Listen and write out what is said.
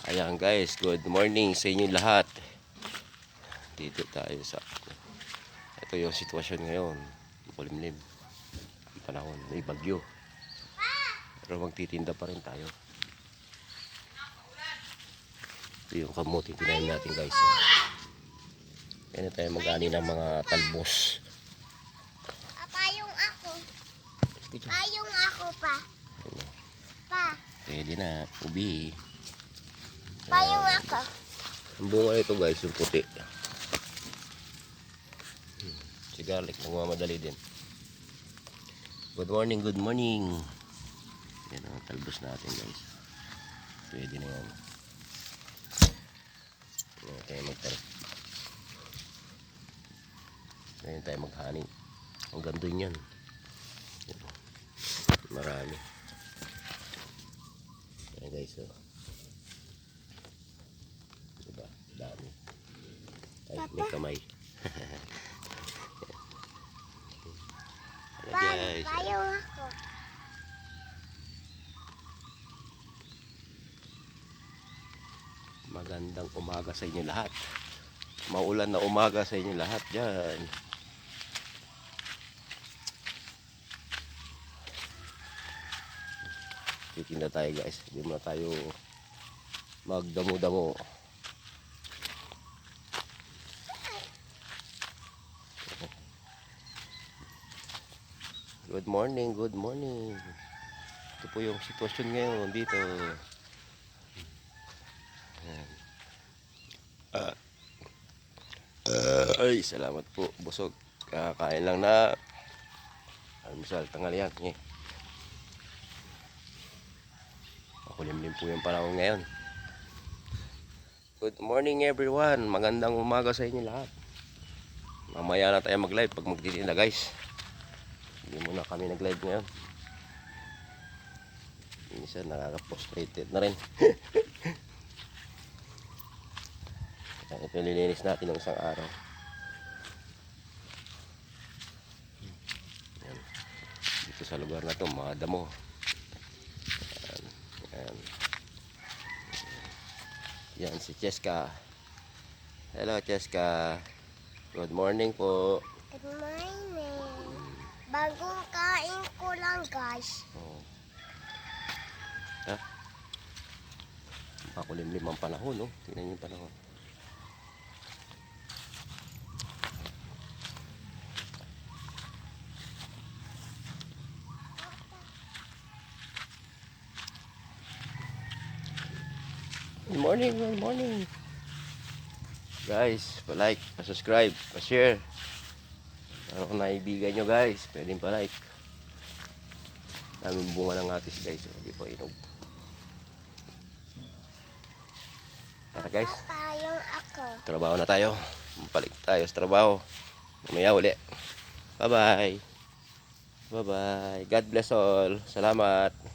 Ayan guys, good morning sa inyo lahat. Dito tayo sa ito yung sitwasyon ngayon. Makulimlim ang panahon, may bagyo. Pero magtitinda pa rin tayo. Ito yung kamuti tinayin natin guys. Yan na tayo mag-ani ng mga talbos. Payong ako. Payong ako pa. Pa. Pwede na, ubi. Payong ako. Ang bunga nito guys, yung puti. Si garlic, nagmamadali din. Good morning, good morning. Yan ang talbos natin guys. Pwede na yan. Ngayon tayo magtara. Ngayon tayo maghani. Ang ganda yan. Marami. Yan guys, oh. Diba? Dami. Ay, may kamay. Guys, Payong ako. magandang umaga sa inyo lahat. Maulan na umaga sa inyo lahat dyan. Titinda tayo guys. Hindi muna tayo magdamo-damo. Good morning, good morning. Ito po yung sitwasyon ngayon dito. Ay, salamat po. Busog. Kakain lang na almusal, tanghalian. Makulimlim po yung panahon ngayon. Good morning everyone. Magandang umaga sa inyo lahat. Mamaya na tayo mag-live pag magtitinda guys. Hindi muna kami nag-live ngayon. Minsan nakaka-frustrated na rin. Ito nililinis natin ng isang araw. Yan. Dito sa lugar na to, mga damo. Yan. Yan. Yan si Cheska. Hello Cheska. Good morning po. Good morning. Bagong kain ko lang guys. Oh. Ha? Makulimlim ang panahon, no? Tingnan niyo yung panahon. Good morning, good morning. Guys, pa-like, pa-subscribe, pa-share. Ano kung naibigan nyo guys, pwedeng pa-like. Daming bunga ng atis guys, hindi pa inog. Tara guys, Payong ako. trabaho na tayo. Balik tayo sa trabaho. Mamaya uli. Bye bye. Bye bye. God bless all. Salamat.